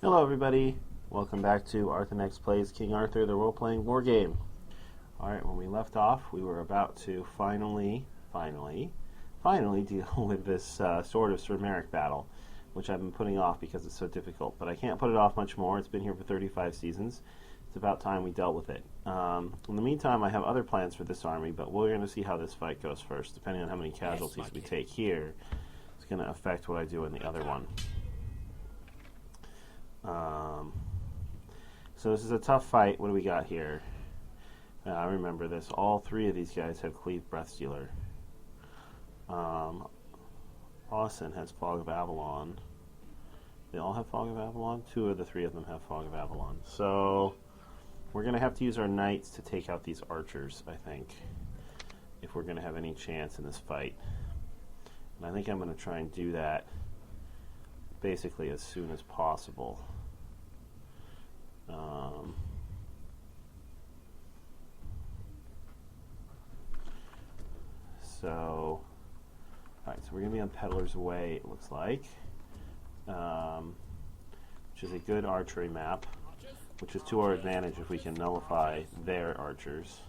Hello everybody, welcome back to Arthenex Plays King Arthur, the role-playing war game. Alright, when we left off, we were about to finally deal with this sort of Sirmeric battle, which I've been putting off because it's so difficult, but I can't put it off much more. It's been here for 35 seasons. It's about time we dealt with it. In the meantime, I have other plans for this army, but we're going to see how this fight goes first. Depending on how many casualties we take here, it's going to affect what I do in the other one. So this is a tough fight. What do we got here? I remember this. All three of these guys have Cleave Breathstealer. Austin has Fog of Avalon. They all have Fog of Avalon? Two of the three of them have Fog of Avalon. So we're going to have to use our knights to take out these archers, I think, if we're going to have any chance in this fight. And I think I'm going to try and do that basically as soon as possible. Alright, so we're going to be on Peddler's Way, it looks like, which is a good archery map, which is to our advantage if we can nullify their archers.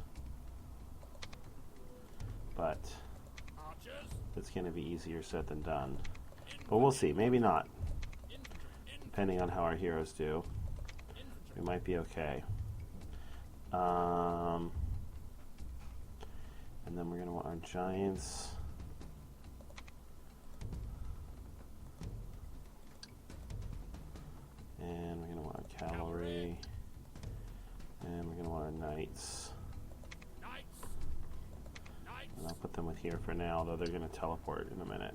But it's going to be easier said than done. But we'll see, maybe not. Depending on how our heroes do, we might be okay. And then we're going to want our giants. And we're going to want our cavalry. And we're going to want our knights. And I'll put them with here for now, though they're going to teleport in a minute.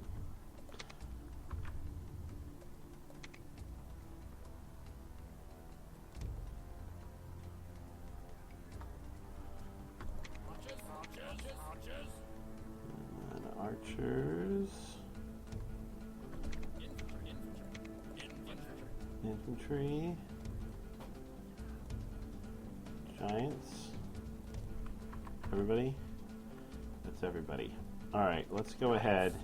Archers, infantry, giants, everybody? That's everybody. Alright, let's go ahead.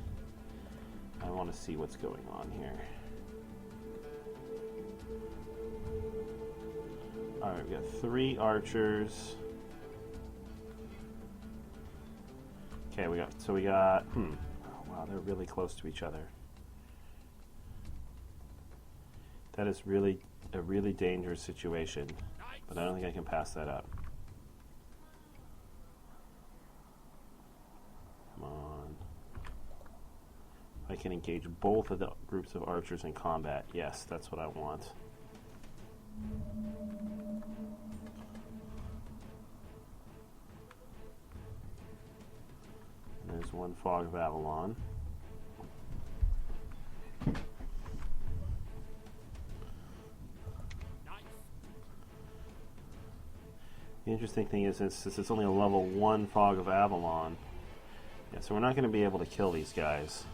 I want to see what's going on here. Alright, we got 3 archers. Okay, we got, oh wow, they're really close to each other. That is really a really dangerous situation, but I don't think I can pass that up. Come on. I can engage both of the groups of archers in combat. Yes, that's what I want. There's one Fog of Avalon. The interesting thing is, since it's only a level 1 Fog of Avalon, yeah, so we're not going to be able to kill these guys.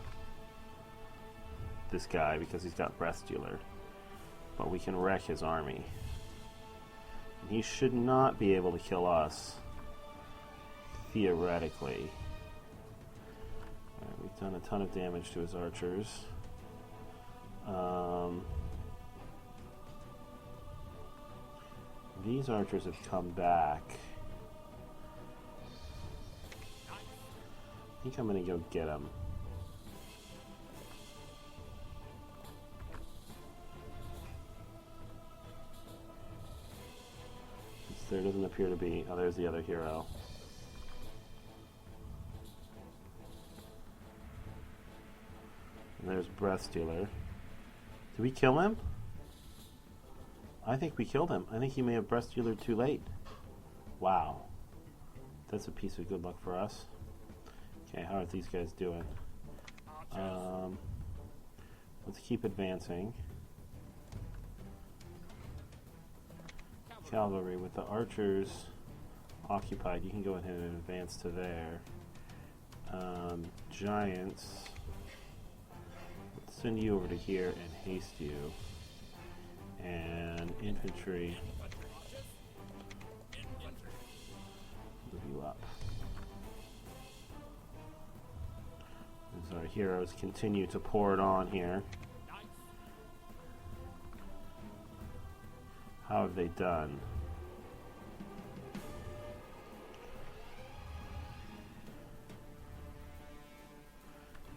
This guy, because he's got Breathstealer. But we can wreck his army. And he should not be able to kill us, theoretically. We've done a ton of damage to his archers. These archers have come back. I think I'm going to go get them. There doesn't appear to be... Oh, there's the other hero. And there's Breathstealer. Did we kill him? I think we killed him. I think he may have Breathstealer too late. Wow. That's a piece of good luck for us. Okay, how are these guys doing? Let's keep advancing. Cavalry with the archers occupied. You can go ahead and advance to there. Giants. Send you over to here and haste you. And infantry, move you up. As our heroes continue to pour it on here. How have they done?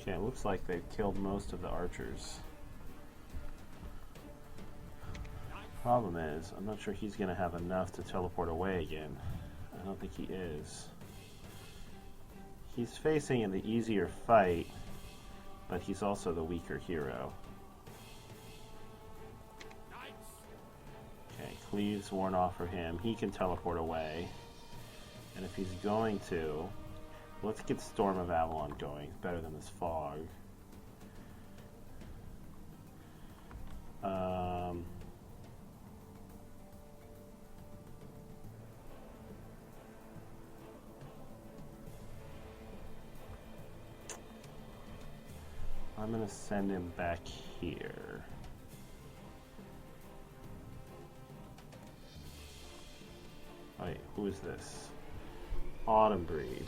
Okay, it looks like they've killed most of the archers. Problem is, I'm not sure he's going to have enough to teleport away again. I don't think he is. He's facing the easier fight, but he's also the weaker hero. Okay, Cleave's worn off for him. He can teleport away. And if he's going to, let's get Storm of Avalon going. It's better than this fog. I'm going to send him back here. Wait, who is this? Autumn Breed.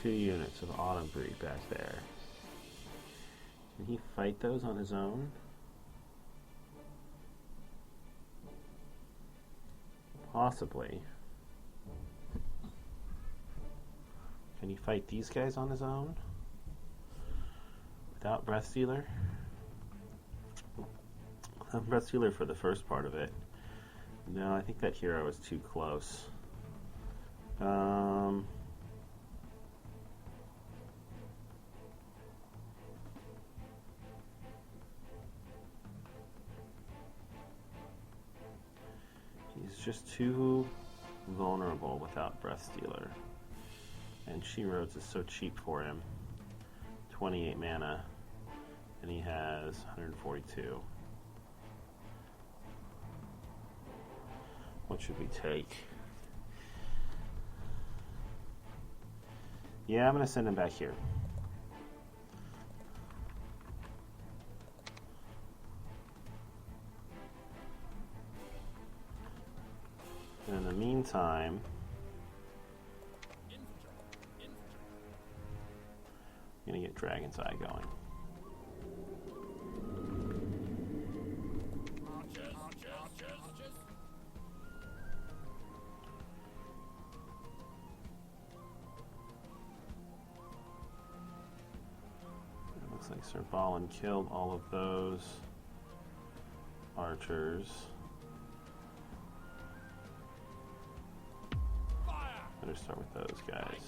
Two units of Autumn Breed back there. Can he fight those on his own? Possibly. Can he fight these guys on his own? Without Breath Stealer? Breath Stealer for the first part of it. No, I think that hero is too close. He's just too vulnerable without Breath Stealer. And She-Roads is so cheap for him. 28 mana. And he has 142. What should we take? Yeah, I'm going to send him back here. And in the meantime, I'm going to get Dragon's Eye going. It looks like Sir Balin killed all of those archers. Better start with those guys.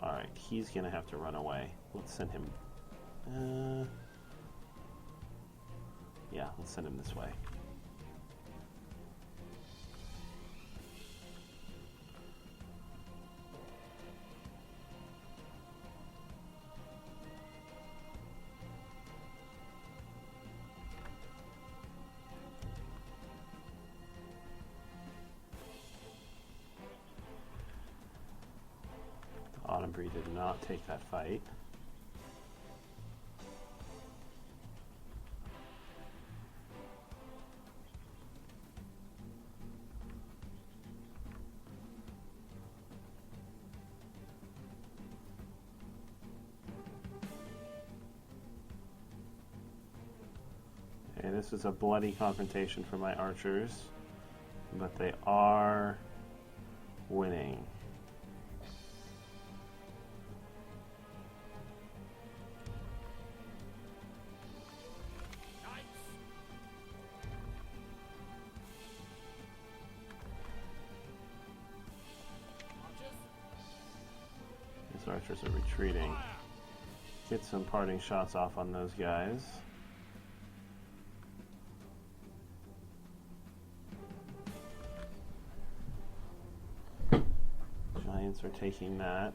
Alright, he's gonna have to run away. Let's send him. Yeah, let's send him this way. Autumn Breed did not take that fight. Okay, this is a bloody confrontation for my archers, but they are winning. Archers are retreating. Get some parting shots off on those guys. Giants are taking that.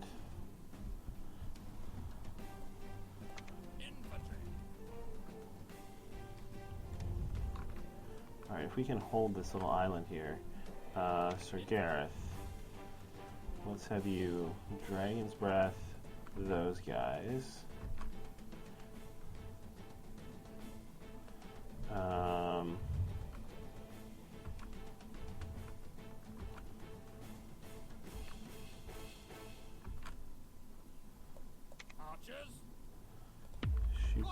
Alright, if we can hold this little island here. Sir Gareth. Let's have you Dragon's Breath those guys.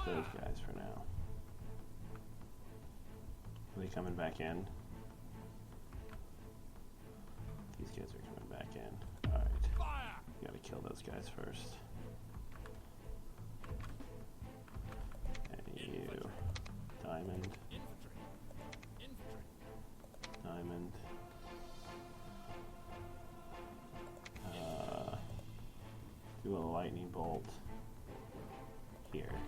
those guys for now. Are they coming back in? These guys are coming back in. Alright. You gotta kill those guys first. And you. Diamond. Diamond. Do a lightning bolt here.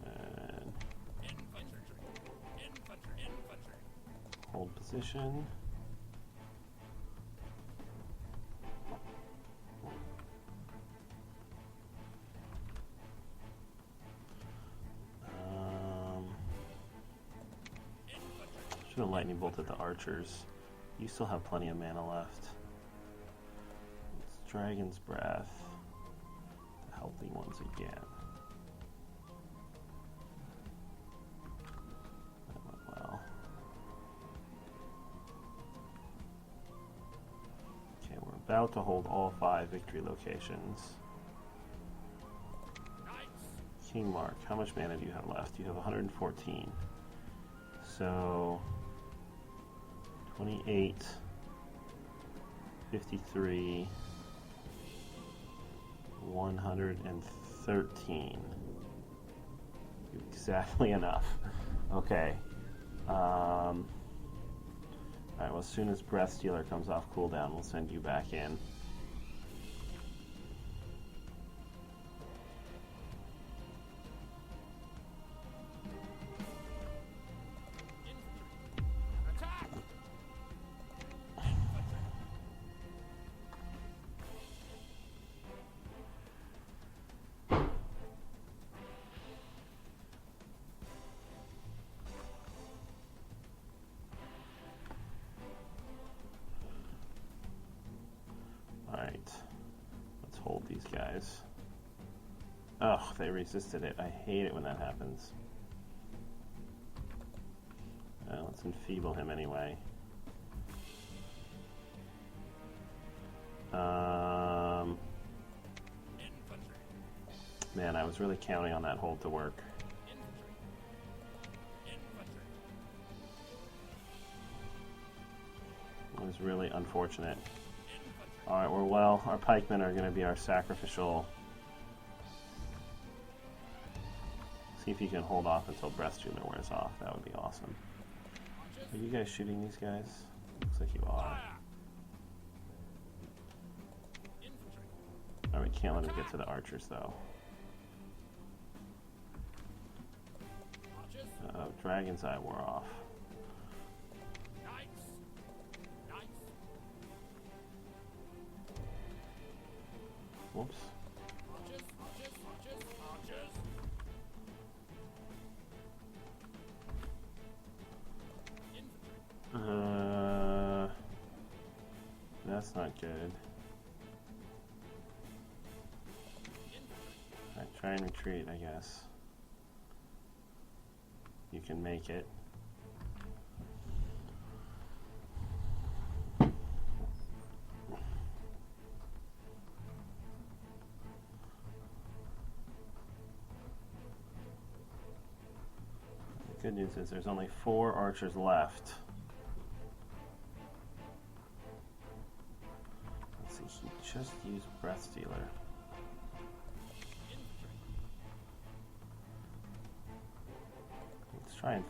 And then hold position. Should have lightning bolted the archers. You still have plenty of mana left. It's Dragon's Breath. The healthy ones again. That went well. Okay, we're about to hold all 5 victory locations. King Mark, how much mana do you have left? You have 114. So 28, 53, 113. Exactly enough. Okay. Alright, well, as soon as Breath Stealer comes off cooldown, we'll send you back in. Let's hold these guys. Oh, they resisted it. I hate it when that happens. Let's enfeeble him anyway. Man, I was really counting on that hold to work. It was really unfortunate. Alright, well, our pikemen are going to be our sacrificial. See if you can hold off until Breath Stealer wears off. That would be awesome. Are you guys shooting these guys? Looks like you are. Alright, we can't let him get to the archers, though. Dragon's Eye wore off. Whoops. That's not good. Alright, try and retreat, I guess. You can make it. The good news is there's only 4 archers left. Let's see, he just used Breath Stealer. Let's try and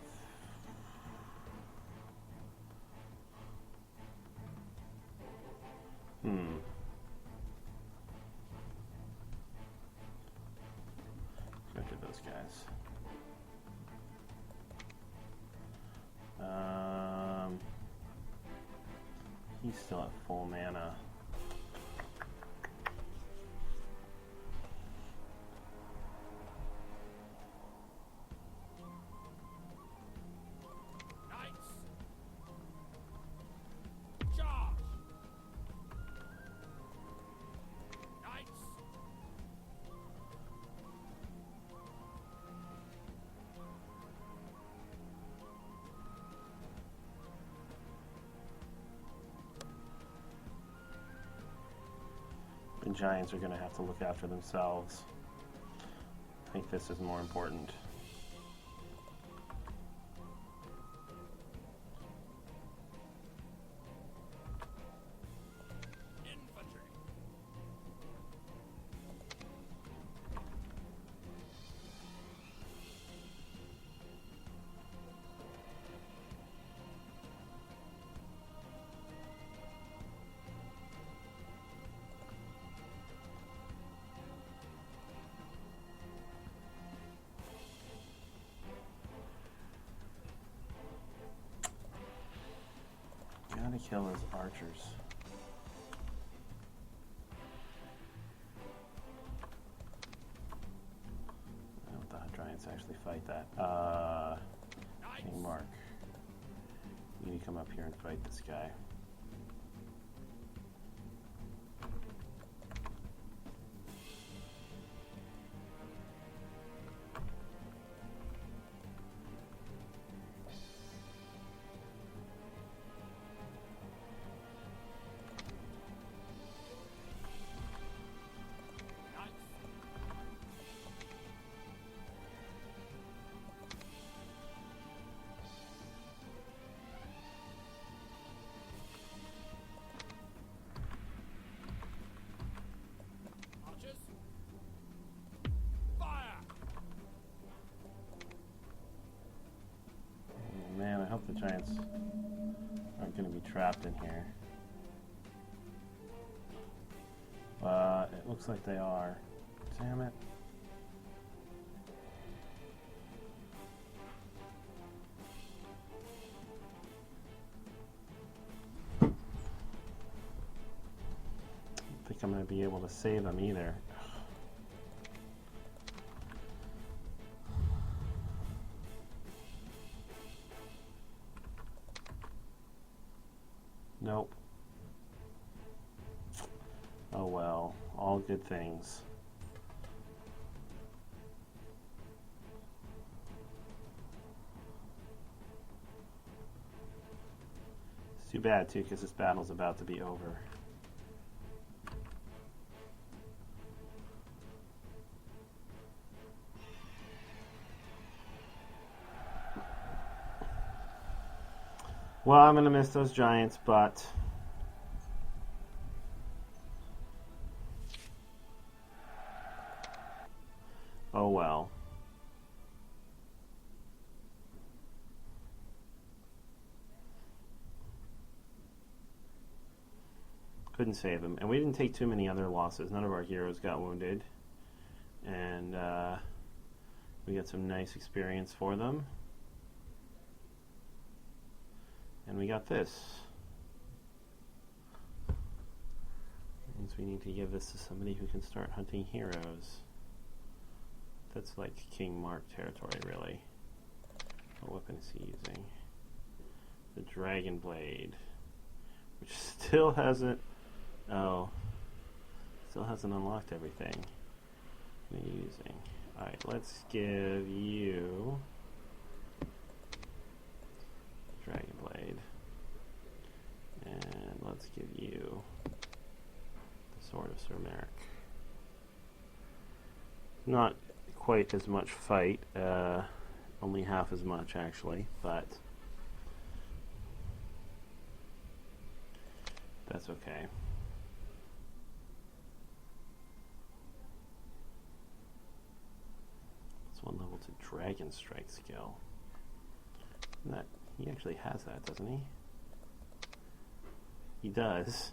go to those guys. He's still at full mana. And giants are going to have to look after themselves. think this is more important. Gotta kill his archers. I don't know if the Giants actually fight that. King Mark. You need to come up here and fight this guy. Man, I hope the Giants aren't going to be trapped in here. But it looks like they are. Damn it. I don't think I'm going to be able to save them either. Nope. Oh well, all good things. It's too bad too, because this battle's about to be over. Well, I'm going to miss those Giants, but oh well. Couldn't save them. And we didn't take too many other losses. None of our heroes got wounded. And we got some nice experience for them. And we got this. Means we need to give this to somebody who can start hunting heroes. That's like King Mark territory, really. What weapon is he using? The Dragon Blade, which still hasn't. Oh, still hasn't unlocked everything. What are you using? All right, let's give you Dragon Blade, and let's give you the Sword of Sir Merrick. Not quite as much fight, only half as much actually, but that's okay. It's one level to Dragon Strike skill. That he actually has that, doesn't he? He does.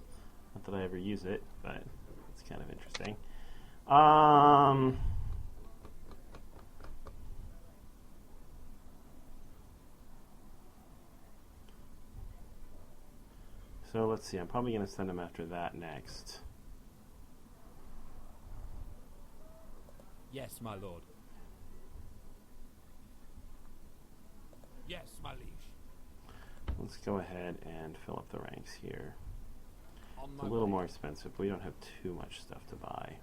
Not that I ever use it, but it's kind of interesting. So let's see, I'm probably going to send him after that next. Yes, my lord. Yes, my liege. Let's go ahead and fill up the ranks here. On It's my a little way. more expensive, but we don't have too much stuff to buy.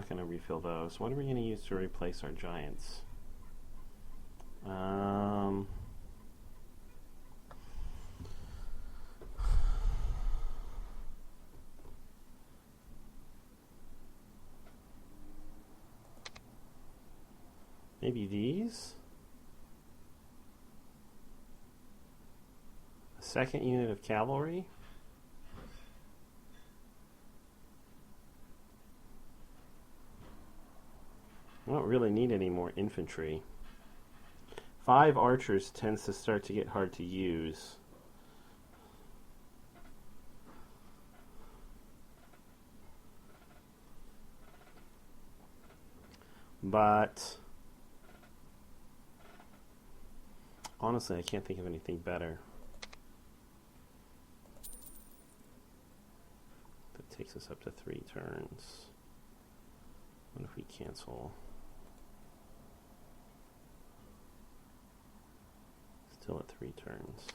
not going to refill those. What are we going to use to replace our giants? Maybe these? A second unit of cavalry? I don't really need any more infantry. 5 archers tends to start to get hard to use. But honestly, I can't think of anything better. That takes us up to 3 turns. What if we cancel? Still at 3 turns.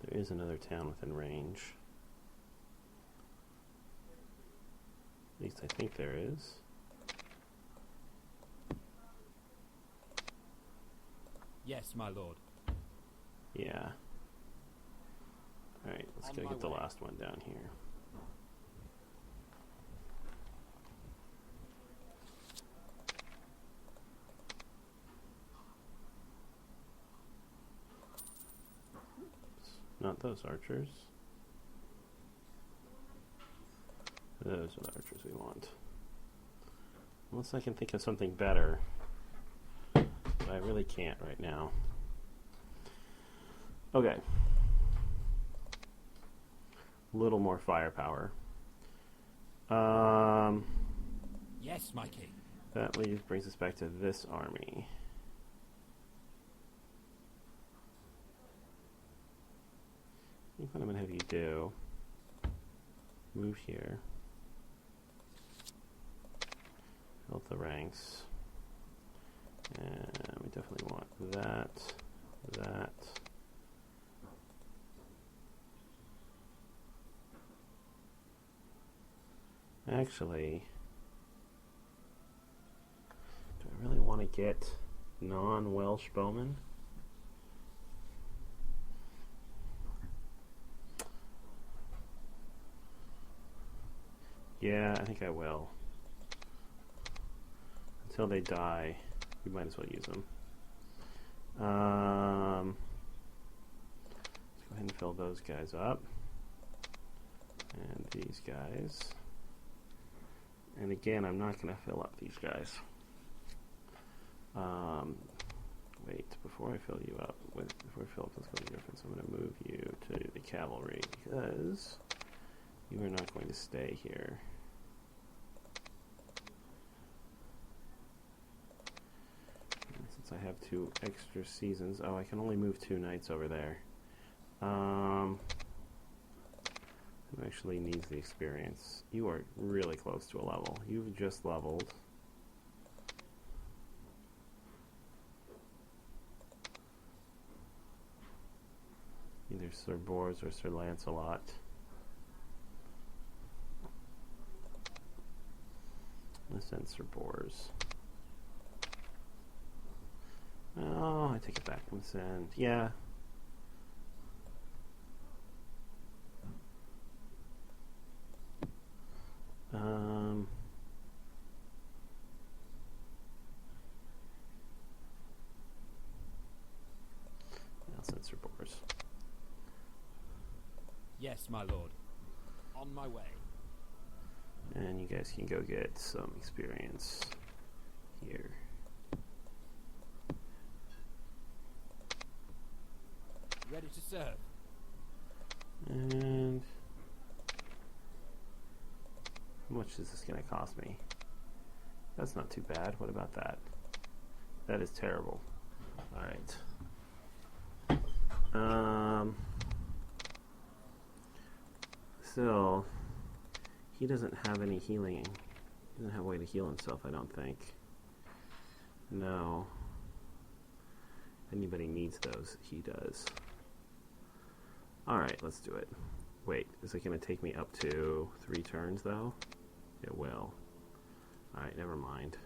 There is another town within range. At least I think there is. Yes, my lord. Yeah. Alright, let's go get the last one down here. Oops. Not those archers. Those are the archers we want. Unless I can think of something better. But I really can't right now. Okay. A little more firepower. Yes, my king. That brings us back to this army. I think what I'm going to have you do, move here, build the ranks, and we definitely want that, that. Actually, do I really want to get non-Welsh bowmen? Yeah, I think I will. Until they die, we might as well use them. Let's go ahead and fill those guys up. And these guys. And again, I'm not going to fill up these guys. Wait, before I fill you up, before I fill up this difference, I'm going to move you to the cavalry because you are not going to stay here. And since I have 2 extra seasons, oh, I can only move 2 knights over there. Who actually needs the experience? You are really close to a level. You've just leveled. Either Sir Bors or Sir Lancelot. Let's send Sir Bors. Oh, I take it back. Let's send. Yeah. I'll send Sir Bors. Yes, my lord. On my way. And you guys can go get some experience here. Ready to serve. And how much is this going to cost me? That's not too bad. What about that? That is terrible. Alright. So he doesn't have any healing. He doesn't have a way to heal himself, I don't think. No. Anybody needs those, he does. Alright, let's do it. Wait, is it going to take me up to 3 turns, though? It will. Alright, never mind.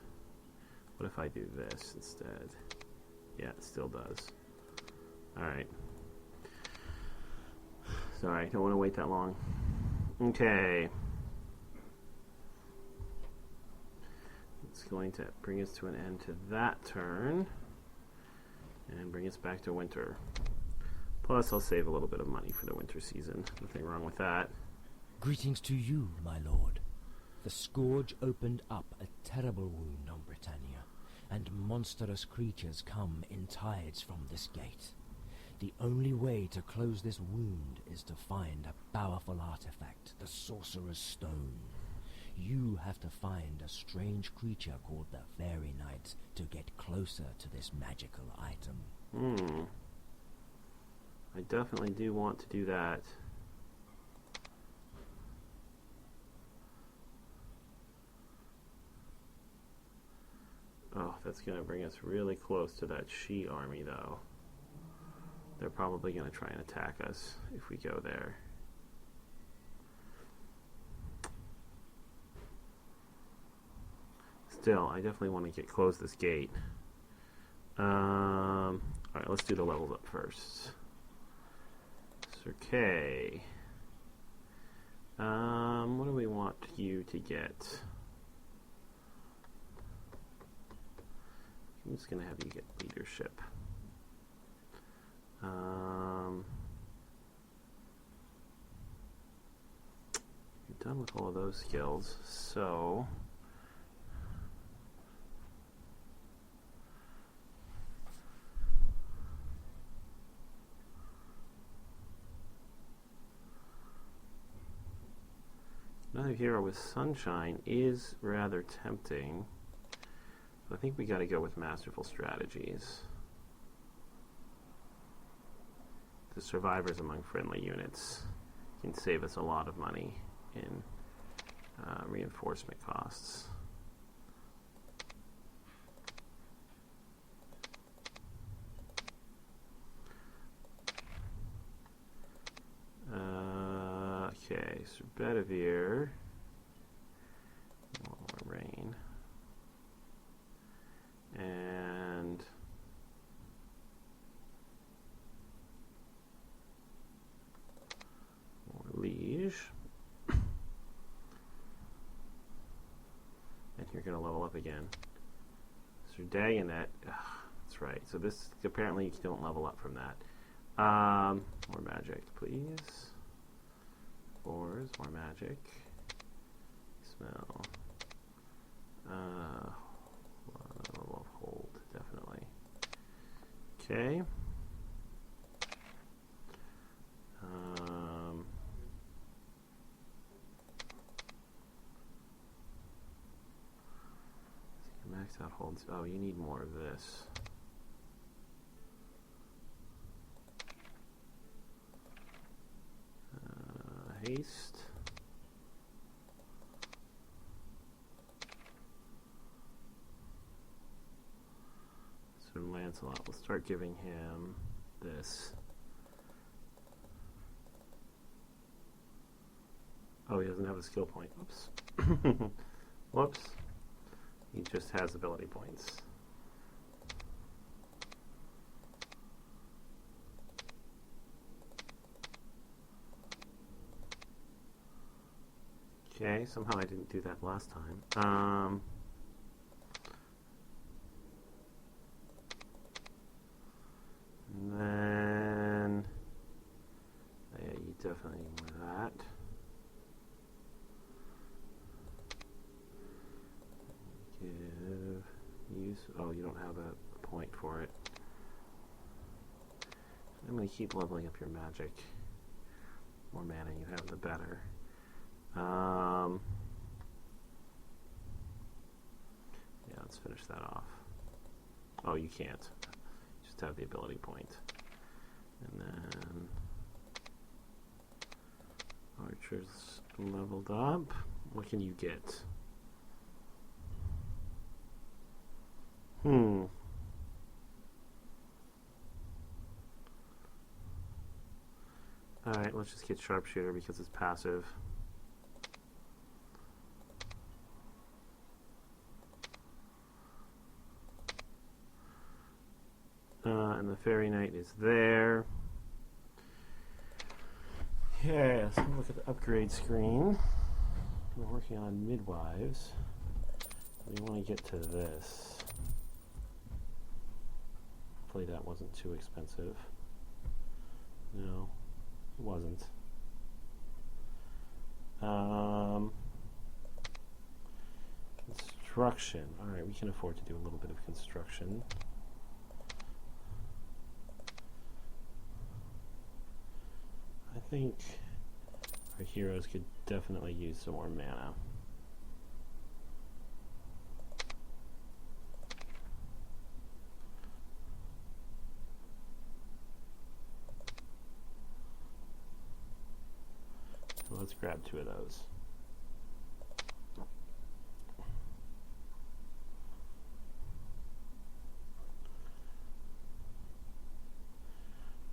What if I do this instead? Yeah, it still does. Alright. Sorry, don't want to wait that long. Okay. It's going to bring us to an end to that turn. And bring us back to winter. Plus, I'll save a little bit of money for the winter season. Nothing wrong with that. Greetings to you, my lord. The scourge opened up a terrible wound on Britannia, and monstrous creatures come in tides from this gate. The only way to close this wound is to find a powerful artifact, the Sorcerer's Stone. You have to find a strange creature called the Fairy Knight to get closer to this magical item. I definitely do want to do that. Oh, that's going to bring us really close to that She army, though. They're probably going to try and attack us if we go there. Still, I definitely want to close this gate. Alright, let's do the levels up first. Okay. What do we want you to get? I'm just going to have you get leadership. You're done with all of those skills, so... Another hero with Sunshine is rather tempting. I think we got to go with Masterful Strategies. The survivors among friendly units can save us a lot of money in reinforcement costs. Okay, so Bedivere. More rain. And more liege. And you're going to level up again. So Dagonet. That's right. So this, apparently you don't level up from that. More magic, please. 4s, more magic. Smell. Level of hold, definitely. Okay. Max out holds. Oh, you need more of this. Haste. So Lancelot, we'll start giving him this. Oh, he doesn't have a skill point. Oops. Whoops. He just has ability points. Okay, somehow I didn't do that last time. And then, yeah, you definitely need more of that. Give use. Oh, you don't have a point for it. I'm going to keep leveling up your magic. More mana you have, the better. Yeah, let's finish that off. Oh, you can't. Just have the ability point. And then archers leveled up. What can you get? Hmm. Alright, let's just get sharpshooter because it's passive. And the fairy knight is there. Yeah, so look at the upgrade screen. We're working on midwives. We want to get to this. Hopefully that wasn't too expensive. No, it wasn't. Construction. Alright, we can afford to do a little bit of construction. I think our heroes could definitely use some more mana. So let's grab 2 of those.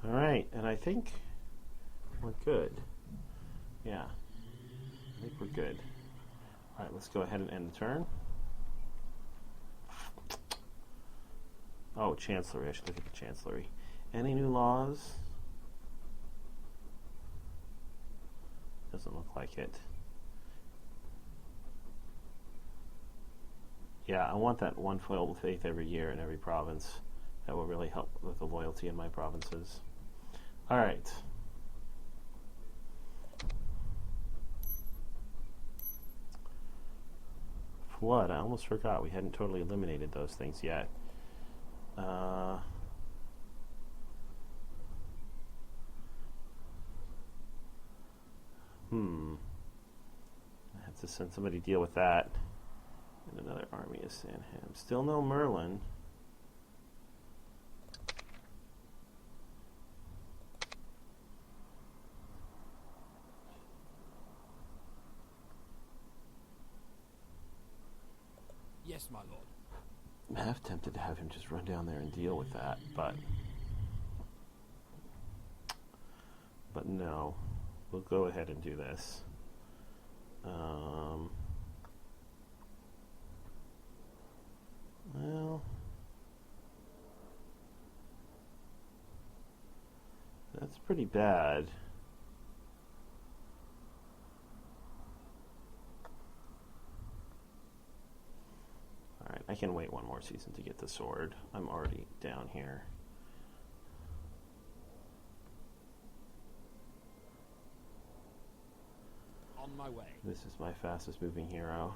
Alright, and I think we're good. Yeah, I think we're good. Alright, let's go ahead and end the turn. Oh, Chancellery. I should look at the Chancellery. Any new laws? Doesn't look like it. Yeah, I want that one foiled faith every year in every province. That will really help with the loyalty in my provinces. Alright. Flood. I almost forgot. We hadn't totally eliminated those things yet. I have to send somebody to deal with that. And another army of Sandham. Still no Merlin. Yes, my lord. I'm half tempted to have him just run down there and deal with that, but no. We'll go ahead and do this. Well, that's pretty bad. Alright, I can wait one more season to get the sword. I'm already down here. On my way. This is my fastest moving hero.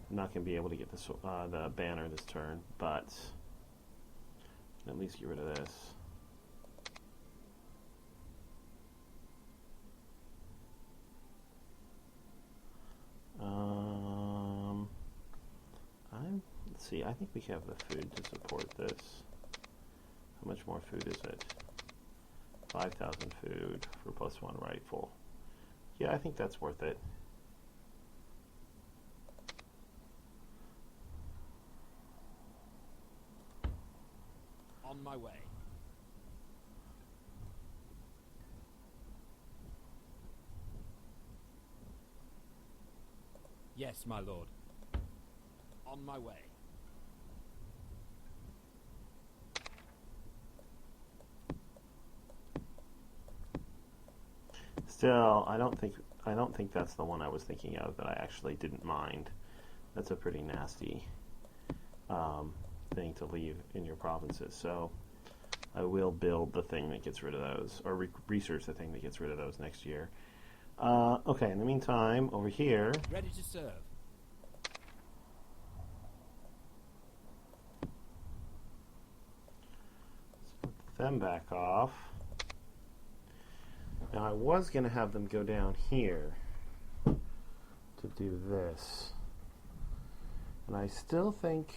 I'm not going to be able to get the banner this turn, but at least get rid of this. Let's see, I think we have the food to support this. How much more food is it? 5,000 food for +1 rifle. Yeah, I think that's worth it. On my way. Yes, my lord. On my way. Still, I don't think that's the one I was thinking of that I actually didn't mind. That's a pretty nasty thing to leave in your provinces. So I will build the thing that gets rid of those, or research the thing that gets rid of those next year. Okay, in the meantime, over here... Ready to serve. Let's put them back off. Now I was going to have them go down here to do this. And I still think...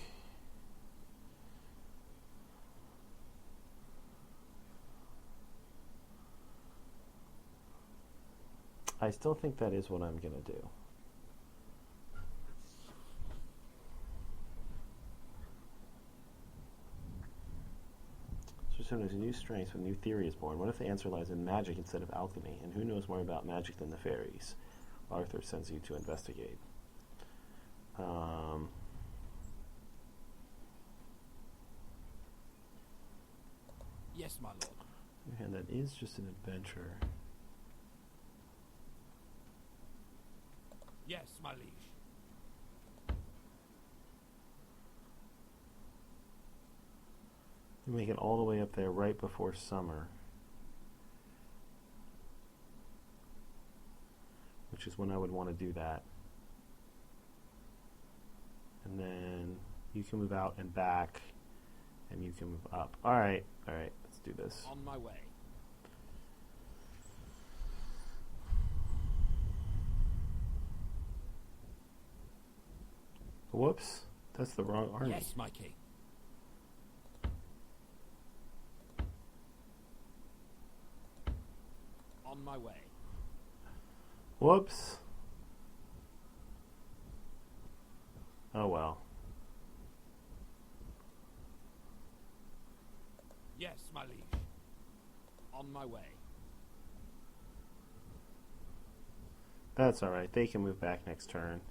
that is what I'm going to do. So there's a new strength when a new theory is born. What if the answer lies in magic instead of alchemy? And who knows more about magic than the fairies? Arthur sends you to investigate. Yes, my lord. And that is just an adventure. Yes, my liege. You make it all the way up there right before summer, which is when I would want to do that. And then you can move out and back, and you can move up. All right, let's do this. On my way. Whoops, that's the wrong army. Yes, my king. On my way. Whoops. Oh well. Yes, my liege. On my way. That's alright, they can move back next turn.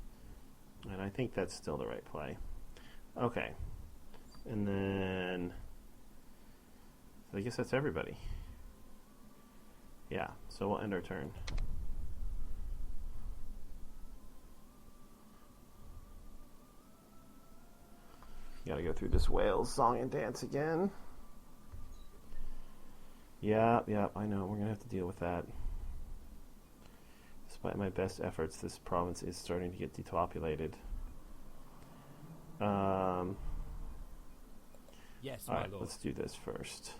And I think that's still the right play. Okay. And then... I guess that's everybody. Yeah, so we'll end our turn. Gotta go through this Wales song and dance again. Yeah, I know. We're gonna have to deal with that. Despite my best efforts, this province is starting to get depopulated. Yes, all my right, lord. let's do this first.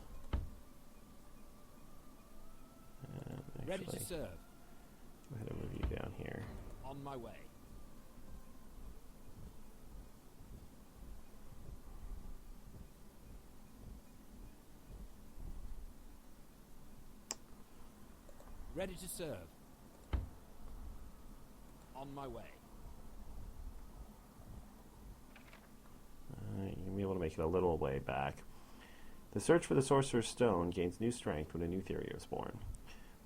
Ready to Actually, serve. go ahead and move you down here. On my way. Ready to serve. On my way. You're going to be able to make it a little way back. The search for the Sorcerer's Stone gains new strength when a new theory is born.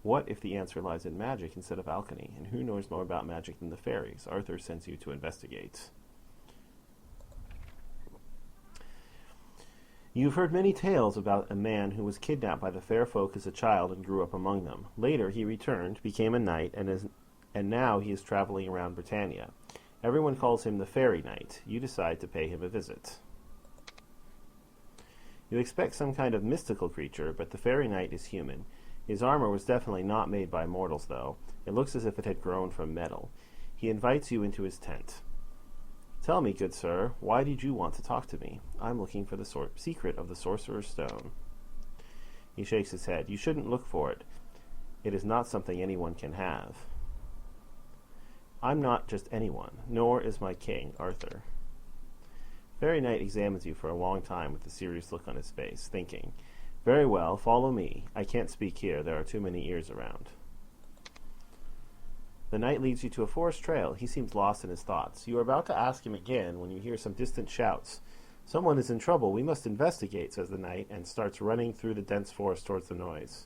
What if the answer lies in magic instead of alchemy? And who knows more about magic than the fairies? Arthur sends you to investigate. You've heard many tales about a man who was kidnapped by the fair folk as a child and grew up among them. Later he returned, became a knight, and now he is traveling around Britannia. Everyone calls him the Fairy Knight. You decide to pay him a visit. You expect some kind of mystical creature, but the Fairy Knight is human. His armor was definitely not made by mortals, though. It looks as if it had grown from metal. He invites you into his tent. Tell me, good sir, why did you want to talk to me? I'm looking for the secret of the Sorcerer's Stone. He shakes his head. You shouldn't look for it. It is not something anyone can have. I'm not just anyone, nor is my king, Arthur. Fairy Knight examines you for a long time with a serious look on his face, thinking, very well, follow me. I can't speak here. There are too many ears around. The knight leads you to a forest trail. He seems lost in his thoughts. You are about to ask him again when you hear some distant shouts. Someone is in trouble. We must investigate, says the knight, and starts running through the dense forest towards the noise.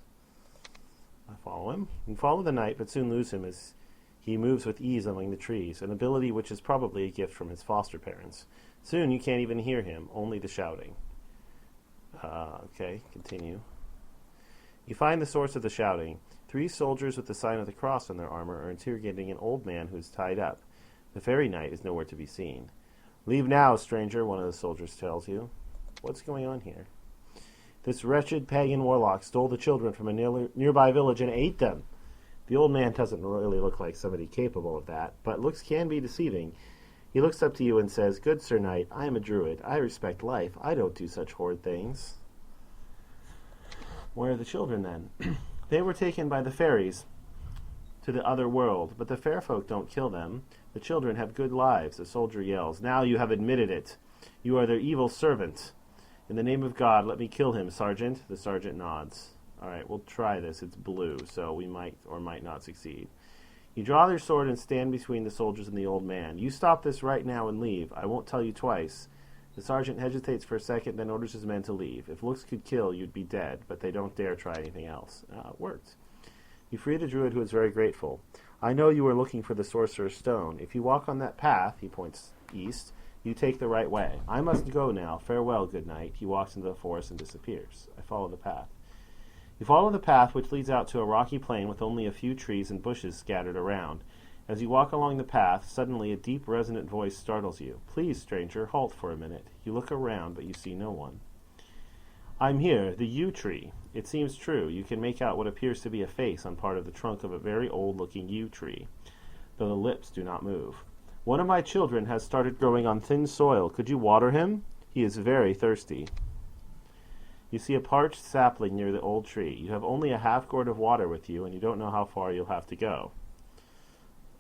I follow him. You follow the knight, but soon lose him as he moves with ease among the trees, an ability which is probably a gift from his foster parents. Soon you can't even hear him, only the shouting. Okay, continue. You find the source of the shouting. 3 soldiers with the sign of the cross on their armor are interrogating an old man who is tied up. The Fairy Knight is nowhere to be seen. Leave now, stranger, one of the soldiers tells you. What's going on here? This wretched pagan warlock stole the children from a nearby village and ate them. The old man doesn't really look like somebody capable of that, but looks can be deceiving. He looks up to you and says, good sir knight, I am a druid. I respect life. I don't do such horrid things. Where are the children then? They were taken by the fairies to the other world, but the fair folk don't kill them. The children have good lives, the soldier yells. Now you have admitted it. You are their evil servant. In the name of God, let me kill him, sergeant. The sergeant nods. All right, we'll try this. It's blue, so we might or might not succeed. You draw your sword and stand between the soldiers and the old man. You stop this right now and leave. I won't tell you twice. The sergeant hesitates for a second, then orders his men to leave. If looks could kill, you'd be dead, but they don't dare try anything else. It worked. You free the druid, who is very grateful. I know you are looking for the sorcerer's stone. If you walk on that path, he points east, you take the right way. I must go now. Farewell, good night. He walks into the forest and disappears. I follow the path. You follow the path, which leads out to a rocky plain with only a few trees and bushes scattered around. As you walk along the path, suddenly a deep, resonant voice startles you. Please, stranger, halt for a minute. You look around, but you see no one. I'm here, the yew tree. It seems true. You can make out what appears to be a face on part of the trunk of a very old-looking yew tree, though the lips do not move. One of my children has started growing on thin soil. Could you water him? He is very thirsty. You see a parched sapling near the old tree. You have only a half-gourd of water with you, and you don't know how far you'll have to go.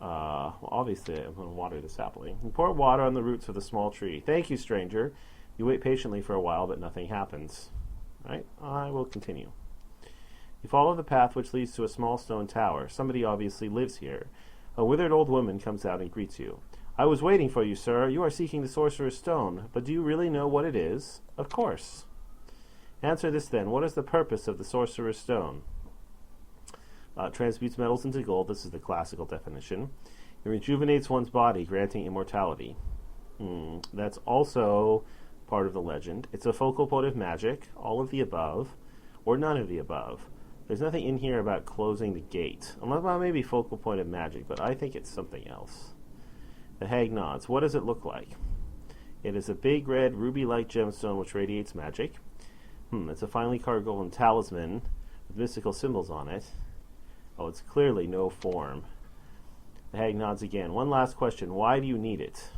Well, obviously, I'm going to water the sapling. You pour water on the roots of the small tree. Thank you, stranger. You wait patiently for a while, but nothing happens. Right? I will continue. You follow the path which leads to a small stone tower. Somebody obviously lives here. A withered old woman comes out and greets you. I was waiting for you, sir. You are seeking the sorcerer's stone, but do you really know what it is? Of course. Answer this then. What is the purpose of the sorcerer's stone? Transmutes metals into gold. This is the classical definition. It rejuvenates one's body, granting immortality. That's also part of the legend. It's a focal point of magic, all of the above, or none of the above. There's nothing in here about closing the gate. Well, maybe focal point of magic, but I think it's something else. The hag nods. What does it look like? It is a big red ruby-like gemstone which radiates magic. It's a finely carved golden talisman with mystical symbols on it. Oh, it's clearly no form. The hag nods again. One last question. Why do you need it?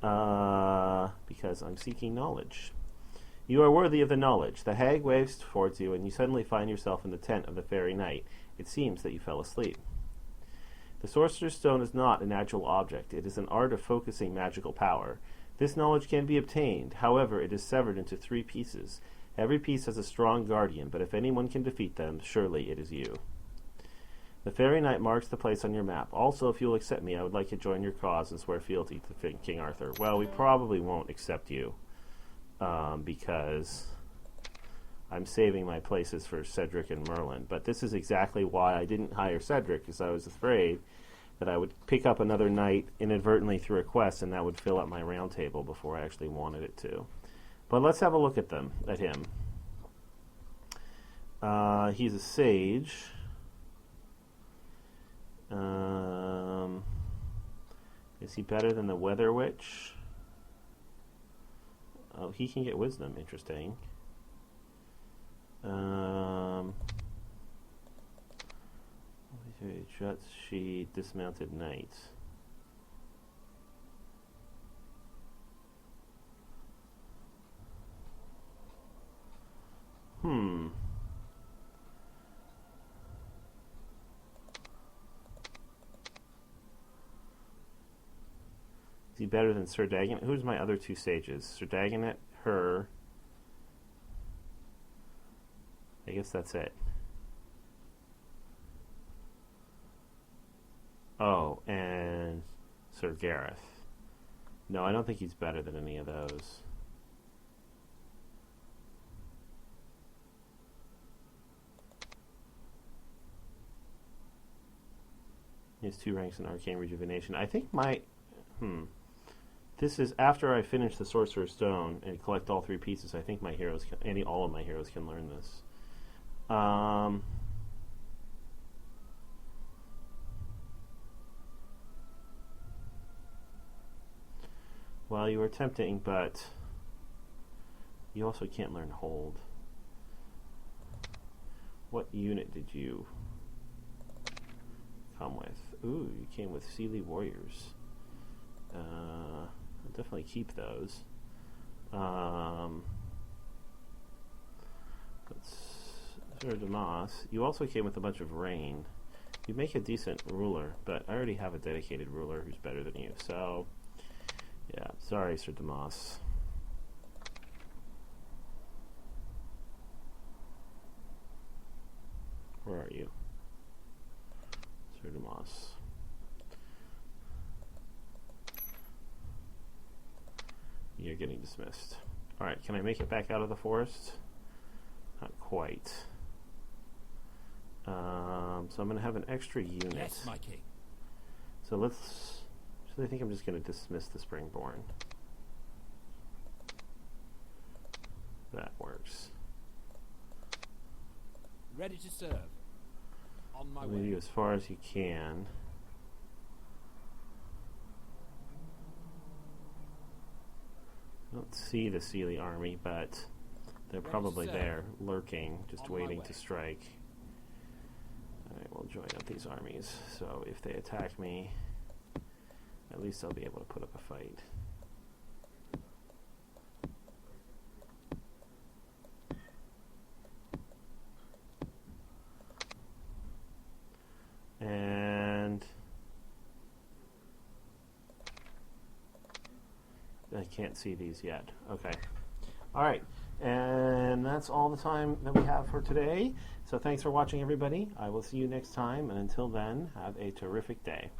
Because I'm seeking knowledge. You are worthy of the knowledge. The hag waves towards you, and you suddenly find yourself in the tent of the fairy knight. It seems that you fell asleep. The sorcerer's stone is not an actual object. It is an art of focusing magical power. This knowledge can be obtained. However, it is severed into 3 pieces. Every piece has a strong guardian, but if anyone can defeat them, surely it is you. The fairy knight marks the place on your map. Also, if you'll accept me, I would like to join your cause and swear fealty to King Arthur. Well, we probably won't accept you, because I'm saving my places for Cedric and Merlin. But this is exactly why I didn't hire Cedric, because I was afraid that I would pick up another knight inadvertently through a quest, and that would fill up my round table before I actually wanted it to. But let's have a look at him. He's a sage. Is he better than the Weather Witch? Oh, he can get wisdom. Interesting. Shuts she dismounted knight. Is he better than Sir Dagonet? Who's my other 2 sages? Sir Dagonet, her. I guess that's it. Oh, and Sir Gareth. No, I don't think he's better than any of those. He has 2 ranks in arcane rejuvenation. I think my... This is after I finish the Sorcerer's Stone and collect all 3 pieces. I think my heroes can, all of my heroes can learn this. Well, you were tempting, but you also can't learn Hold. What unit did you come with? Ooh, you came with Sealy Warriors. I'll definitely keep those. Sir Damas, you also came with a bunch of rain. You make a decent ruler, but I already have a dedicated ruler who's better than you. So, yeah, sorry, Sir Damas. Where are you? Sir Damas. getting dismissed. Alright, can I make it back out of the forest? Not quite. So I'm going to have an extra unit. Yes, my king. So let's... So I think I'm just going to dismiss the Springborn. That works. Ready to serve. On my Move way. you as far as you can. I don't see the Sealy army, but they're probably there, lurking, just waiting to strike. Alright, we'll join up these armies, so if they attack me, at least I'll be able to put up a fight. And I can't see these yet. Okay. All right. And that's all the time that we have for today. So thanks for watching, everybody. I will see you next time. And until then, have a terrific day.